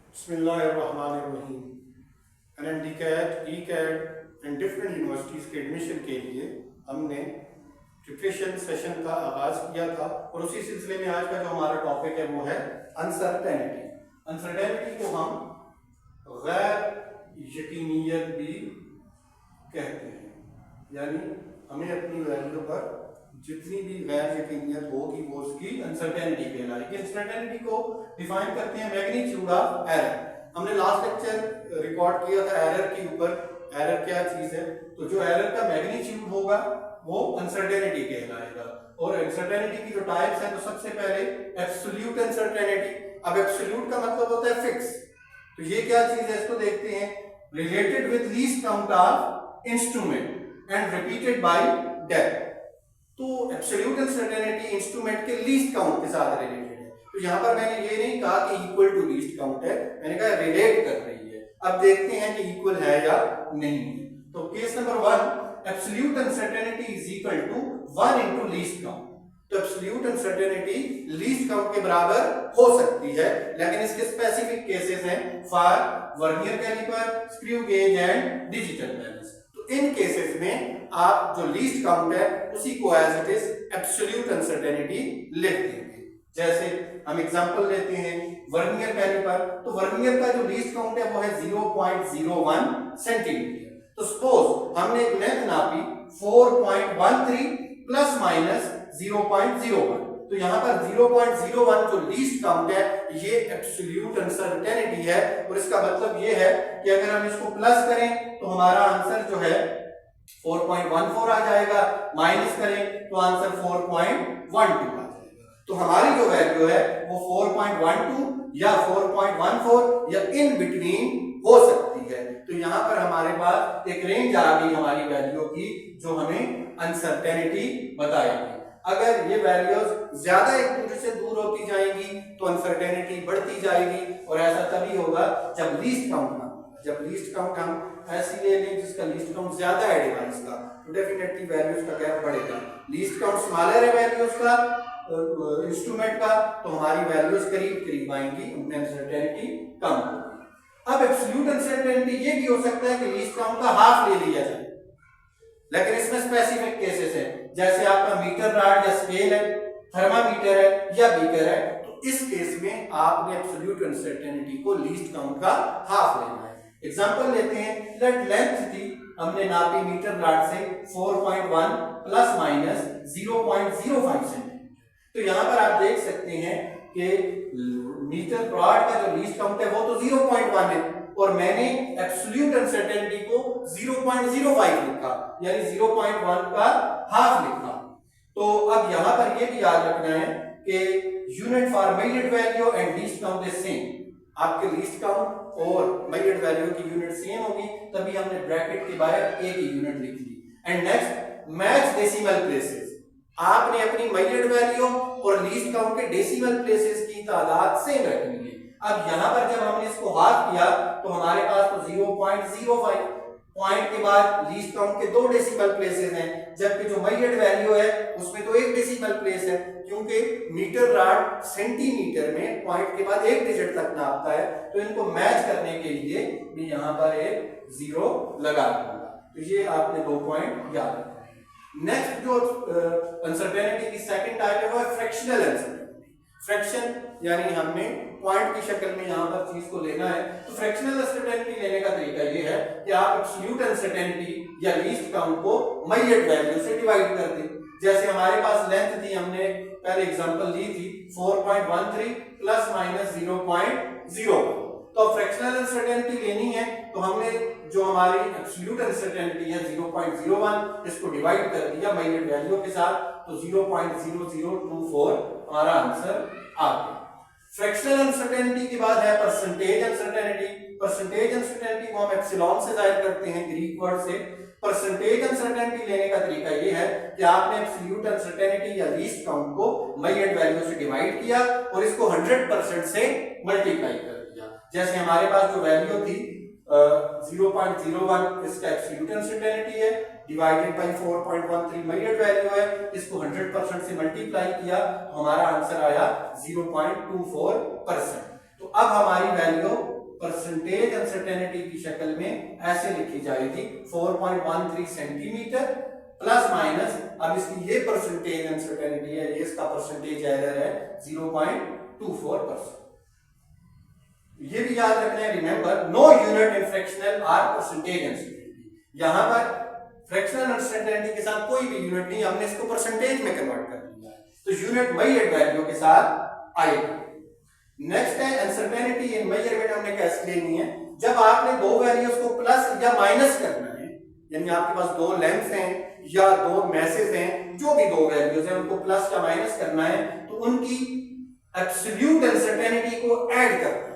बिस्मिल्लाहिर्रहमानिर्रहीम। NMD CAT, ई CAT and different universities के एडमिशन के लिए हमने प्रिपरेशन सेशन का आगाज़ किया था और उसी सिलसिले में आज का जो हमारा टॉपिक है वो है अनसर्टेनिटी। अनसर्टेनिटी को हम गैर यकीनियत भी कहते हैं, यानी हमें अपनी वैल्यू पर जितनी भी गैर यकीनियत होगी वो उसकी अनसर्टेनिटी कहलाएगी। अनसर्टेनिटी को डिफाइन करते हैं मैग्नीट्यूड ऑफ एरर। हमने लास्ट लेक्चर रिकॉर्ड किया था एरर के ऊपर, एरर क्या चीज है, तो जो एरर का मैग्नीट्यूड होगा वो अनसर्टेनिटी कहलाएगा। और अनसर्टेनिटी की जो टाइप्स हैं, तो सबसे पहले एब्सोल्यूट अनसर्टेनिटी। अब एब्सोल्यूट का मतलब होता है फिक्स, तो ये क्या चीज है इसको देखते हैं। Related with least count of instrument and repeated bye depth. तो एब्सोल्यूट अनसर्टेनिटी इंस्ट्रूमेंट के लीस्ट काउंट के साथ रिलेटेड है। तो यहां पर मैंने ये नहीं कहा कि इक्वल टू लीस्ट काउंट है, मैंने कहा रिलेट कर रही है। अब देखते हैं कि इक्वल है या नहीं है। तो case number 1, absolute uncertainty is equal to 1 into least count. तो एब्सोल्यूट अनसर्टेनिटी लीस्ट काउंट के बराबर हो सकती है, लेकिन इसके स्पेसिफिक केसेस हैं for vernier calliper, screw gauge and digital balance. तो इन केसेस में आप जो लीस्ट काउंट है उसी को as it is absolute uncertainty लिख देंगे। जैसे हम एग्जांपल लेते हैं वर्नियर कैलिपर, तो वर्नियर का जो लीस्ट काउंट है वो है 0.01 सेंटीमीटर। तो सपोज हमने एक लेंथ नापी 4.13 प्लस माइनस 0.01, तो यहां पर 0.01 जो लीस्ट काउंट है ये एब्सोल्यूट अनसर्टेनिटी है। और इसका मतलब ये है कि अगर हम इसको प्लस करें तो हमारा आंसर जो है 4.14 आ जाएगा, माइनस करें तो आंसर 4.12 आ जाएगा। तो हमारी जो वैल्यू है वो 4.12 या 4.14 या इन बिटवीन हो सकती है। तो यहां पर हमारे पास एक रेंज आ गई हमारी वैल्यू की जो हमें अनसर्टेनिटी बताएगी। अगर ये वैल्यूज ज्यादा एक दूसरे से दूर होती जाएंगी तो अनसर्टेनिटी बढ़ती जाएगी, और ऐसा तभी होगा जब लीस्ट काउंट ना होगा। जब लीस्ट काउंट हम ऐसी ले लें जिसका लीस्ट काउंट ज्यादा है डिवाइस का, तो डेफिनेटली वैल्यूज का गैप बढ़ेगा। लीस्ट काउंट स्मॉलर है वैल्यूज का इंस्ट्रूमेंट का, तो हमारी वैल्यूज करीब करीब आएंगी, उनमें अनसर्टेनिटी कम होगी। अब एब्सोल्यूट अनसर्टेनिटी ये भी हो सकता है कि लीस्ट काउंट का हाफ ले लिया जाए, लेकिन इसमें स्पेसिफिक केसेस है। जैसे आपका मीटर रॉड या स्केल है, थर्मामीटर है या बीकर है, तो इस केस में आपने एब्सोल्यूट अनसर्टेनिटी को लीस्ट काउंट का हाफ लेना है। एग्जांपल लेते हैं, लेट लेंथ थी हमने नापी मीटर रॉड से 4.1 प्लस माइनस 0.05 सेंटीमीटर। तो यहां पर आप देख सकते हैं कि मीटर रॉड का जो लीस्ट काउंट है वो तो 0.1 है, और मैंने एब्सोल्यूट अनसर्टेनिटी को 0.05 लिखा, यानी 0.1 का हाफ लिखा। तो अब यहां पर ये भी याद रखना है कि unit for measured value and least count is same. आपके लीस्ट काउंट और मेजर्ड वैल्यू की यूनिट सेम होगी, तभी हमने ब्रैकेट के बाहर एक ही यूनिट लिख ली। And next, match decimal places. आपने अपनी मेजर्ड वैल्यू और लीस्ट काउंट के डेसिमल प्लेसेस की तादाद सेम रखनी है। अब यहां पर जब हमने इसको हाफ किया तो हमारे पास तो 0.05 पॉइंट के बाद लीस्ट काउंट के 2 डेसिमल प्लेसेस हैं, जबकि जो मेजर्ड वैल्यू है उसमें तो 1 डेसिमल प्लेस है, क्योंकि मीटर रॉड सेंटीमीटर में पॉइंट के बाद 1 डिजिट तक नापता है। तो इनको मैच करने के लिए भी यहां पर एक 0 लगा दूंगा। तो ये आपने 2 पॉइंट याद रखना है। नेक्स्ट जो अनसर्टेनिटी की सेकंड टाइप है वो है फ्रैक्शनल अनसर्टेनिटी। फ्रैक्शन यानी हमने पॉइंट की शक्ल में यहां पर चीज को लेना है। तो फ्रैक्शनल अनसर्टेनिटी लेने का तरीका ये है कि आप एब्सोल्यूट अनसर्टेनिटी या लीस्ट काउंट को मेजर्ड वैल्यू से डिवाइड कर दें। जैसे हमारे पास लेंथ थी, हमने पहले एग्जांपल ली थी 4.13 प्लस माइनस 0.01। तो फ्रैक्शनल अनसर्टेनिटी लेनी है तो हमने जो हमारी एब्सोल्यूट अनसर्टेनिटी है 0.01, इसको डिवाइड कर दिया मेजर्ड वैल्यू के साथ, तो 0.0024 हमारा आंसर आ गया। फ्रैक्शनल अनसर्टेनिटी के बाद है परसेंटेज अनसर्टेनिटी। परसेंटेज अनसर्टेनिटी को हम एप्सिलॉन से जाहिर करते हैं, ग्रीक वर्ड से। परसेंटेज अनसर्टेनिटी लेने का तरीका ये है कि आपने एब्सोल्यूट अनसर्टेनिटी या लीस्ट काउंट को मेजर्ड वैल्यू से डिवाइड किया और इसको 100% से मल्टीप्लाई कर दिया। जैसे हमारे पास जो वैल्यू थी 0.01, इसका एब्सोल्यूट अनसर्टेनिटी है, डिवाइडेड बाय 4.13 मेजर्ड वैल्यू है, इसको 100% से मल्टीप्लाई किया तो हमारा आंसर आया 0.24%। तो अब हमारी वैल्यू परसेंटेज अनसर्टेनिटी की शक्ल में ऐसे लिखी जाएगी 4.13 सेंटीमीटर प्लस माइनस, अब इसकी ये परसेंटेज अनसर्टेनिटी है, ये इसका परसेंटेज एरर है 0.24%। ये भी याद रखना है, remember no unit in fractional or percentage uncertainty. यहां पर फ्रैक्शनल अनसर्टेनिटी के साथ कोई भी यूनिट नहीं, हमने इसको परसेंटेज में कन्वर्ट कर दिया है, तो यूनिट मेजर्ड वैल्यू के साथ आएगी। नेक्स्ट है अनसर्टेनिटी इन मेजरमेंट, हमने कैसे लेनी है, जब आपने दो वैल्यूज को प्लस या माइनस करना है, यानी आपके पास दो लेंथ हैं या दो मैसेज हैं, जो भी दो वैल्यूज हैं उनको प्लस या माइनस करना है, तो उनकी एब्सोल्यूट अनसर्टेनिटी को ऐड करना है।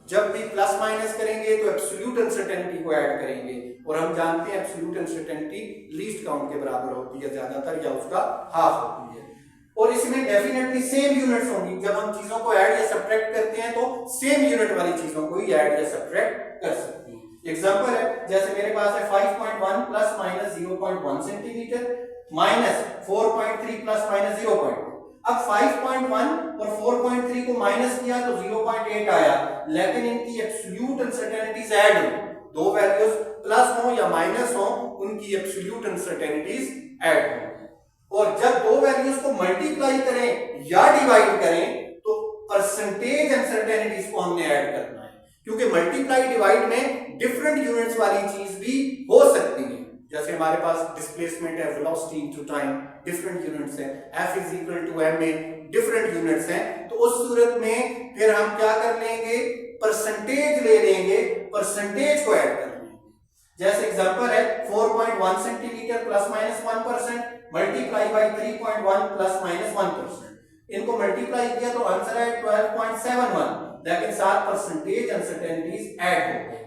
जब भी प्लस माइनस करेंगे तो एब्सोल्यूट अनसर्टेनिटी को ऐड करेंगे, और हम जानते हैं एब्सोल्यूट अनसर्टेनिटी लीस्ट काउंट के बराबर होती है ज्यादातर, या उसका हाफ होती है, और इसमें डेफिनेटली सेम यूनिट्स होंगी। जब हम चीजों को ऐड या सब्ट्रैक्ट करते हैं तो सेम यूनिट वाली चीजों को ही ऐड या सब्ट्रैक्ट कर सकते हैं। एग्जांपल है, जैसे मेरे पास है 5.1 plus minus 0.1 centimetre minus 4.3 plus minus 0.1। अब 5.1 और 4.3 को माइनस किया तो 0.8 आया, लेकिन इनकी एब्सोल्यूट अनसर्टेनिटीज ऐड हो, दो वैल्यूज प्लस हो या माइनस हो, उनकी एब्सोल्यूट अनसर्टेनिटीज ऐड हो। और जब दो वैल्यूज को मल्टीप्लाई करें या डिवाइड करें तो परसेंटेज अनसर्टेनिटीज को हमने ऐड करना है, क्योंकि मल्टीप्लाई डिवाइड में डिफरेंट यूनिट्स वाली चीज भी हो सकती है। जैसे हमारे पास डिस्प्लेसमेंट है, velocity into time, different units हैं, F is equal to m में डिफरेंट यूनिट्स हैं, तो उस सूरत में फिर हम क्या कर लेंगे, परसेंटेज ले लेंगे, परसेंटेज को ऐड कर लेंगे। जैसे एग्जांपल है 4.1 centimetre plus minus 1% multiply by 3.1 plus minus 1%, इनको मल्टीप्लाई किया तो आंसर है 12.71, लेकिन साथ परसेंटेज अनसर्टेनिटीज ऐड हो गई।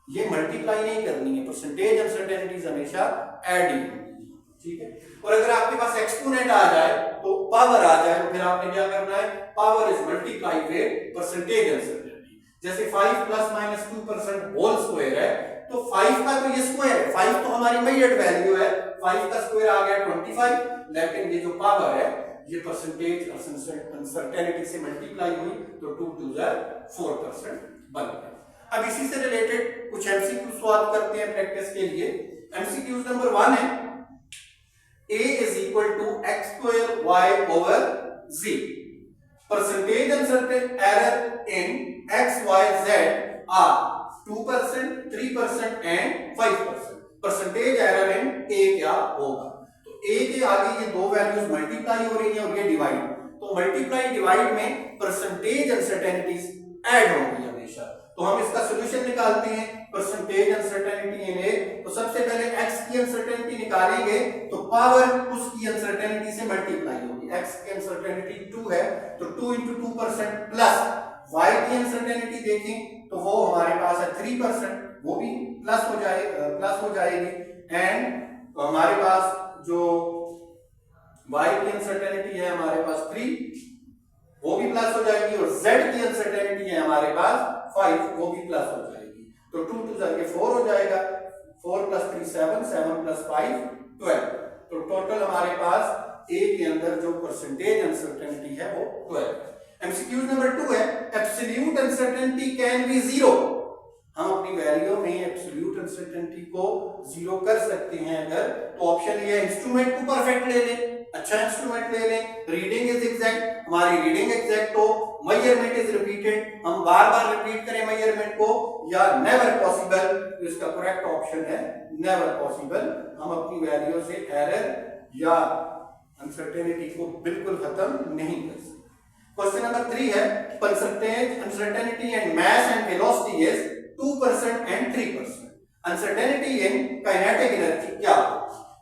ये मल्टीप्लाई नहीं करनी है, परसेंटेज अनसर्टेनिटीज हमेशा ऐड ही होगी, ठीक है। और अगर आपके पास एक्सपोनेंट आ जाए तो पावर आ जाए तो फिर आपने क्या करना है, power is multiply with percentage uncertainty. जैसे 5 प्लस माइनस 2% होल स्क्वायर है, तो 5 का तो ये स्क्वायर है, 5 तो हमारी मेजर्ड वैल्यू है, 5 का स्क्वायर आ गया 25, लेकिन ये जो पावर है ये परसेंटेज अनसर्टेनिटी से मल्टीप्लाई हुई तो 2 टू 4% बन गया। अब इसी से रिलेटेड कुछ एमसीक्यू सॉल्व करते हैं प्रैक्टिस के लिए। एमसीक्यू नंबर 1 है a is equal to x square y over z। Percentage uncertain error in x y z are 2%, 3% and 5%। Percentage error in a क्या होगा, तो a के आगे ये दो वैल्यूज मल्टीप्लाई हो रही है और ये डिवाइड, तो मल्टीप्लाई डिवाइड में परसेंटेज अनसर्टेनिटीज ऐड होंगी हमेशा। तो हम इसका सॉल्यूशन निकालते हैं, परसेंटेज अनसर्टेनिटी इन ए, तो सबसे पहले x की अनसर्टेनिटी निकालेंगे तो पावर उसकी अनसर्टेनिटी से मल्टीप्लाई होगी। x की अनसर्टेनिटी 2 है तो 2 into 2% प्लस y की अनसर्टेनिटी देखें तो वो हमारे पास है 3%, वो भी प्लस हो जाएगी, एंड हमारे पास जो y की अनसर्टेनिटी है हमारे पास 3, वो भी प्लस हो जाएगी, और z की अनसर्टेनिटी है हमारे पास 5, वो भी प्लस हो जाएगी, तो 2 टू 4 हो जाएगा, 4 प्लस 3 7, 7 प्लस 5 12, तो टोटल हमारे पास a के अंदर जो परसेंटेज अनसर्टेनिटी है वो 12। एमसीक्यू नंबर 2 है एब्सोल्यूट अनसर्टेनिटी कैन बी 0। हम अपनी वैल्यू में एब्सोल्यूट अनसर्टेनिटी को 0 कर सकते हैं अगर, तो ऑप्शन ये है इंस्ट्रूमेंट को परफेक्ट ले लें, अच्छा इंस्ट्रूमेंट ले लें, रीडिंग इज एग्जैक्ट, हमारी रीडिंग एग्जैक्ट हो, मेजरमेंट इज रिपीटेड, हम बार बार रिपीट करें मेजरमेंट को, या नेवर पॉसिबल, तो इसका करेक्ट ऑप्शन है नेवर पॉसिबल। हम अपनी वैल्यू से एरर या अनसर्टेनिटी को बिल्कुल खत्म नहीं कर सकते। क्वेश्चन नंबर 3 है percentage uncertainty and mass and velocity is 2% and 3%। Uncertainty in kinetic energy क्या हो,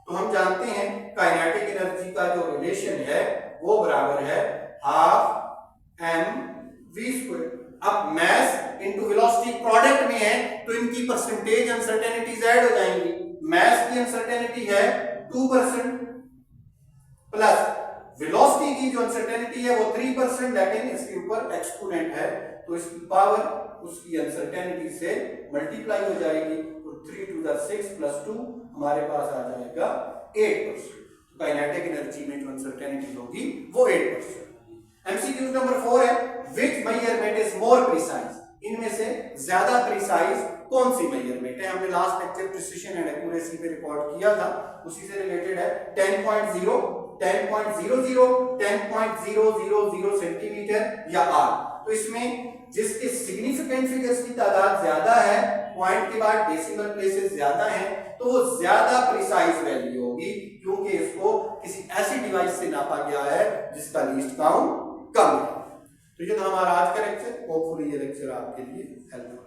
तो हम जानते हैं काइनेटिक एनर्जी का जो रिलेशन है वो बराबर है हाफ mv²। अब मास इनटू वेलोसिटी प्रोडक्ट में है तो इनकी परसेंटेज अनसर्टेनिटीज ऐड हो जाएंगी। मास की अनसर्टेनिटी है 2% प्लस वेलोसिटी की जो अनसर्टेनिटी है वो 3%, लेकिन इसके ऊपर एक्सपोनेंट है तो इसकी पावर उसकी अनसर्टेनिटी से मल्टीप्लाई हो जाएगी, तो 3 टू 6 प्लस 2 हमारे पास आ जाएगा 8%। तो काइनेटिक एनर्जी में जो अनसर्टेनिटी होगी वो 8%। एमसीक्यू नंबर 4 है which measurement is more precise, इनमें से ज्यादा प्रिसाइज कौन सी मेजरमेंट है? हमने last lecture precision and accuracy पे रिकॉर्ड किया था, उसी से रिलेटेड है 10.0, 10.00, 10.000 सेंटीमीटर या आर। तो इसमें जिसके सिग्निफिकेंट फिगर्स की तादाद ज्यादा है, पॉइंट के बाद डेसिमल प्लेसेस ज्यादा हैं, तो वो ज्यादा प्रिसाइज वैल्यू होगी, क्योंकि इसको किसी ऐसी डिवाइस से नापा गया है जिसका लीस्ट काउंट कम है। तो ये था हमारा आज का लेक्चर। होपफुली ये लेक्चर आपके लिए हेल्पफुल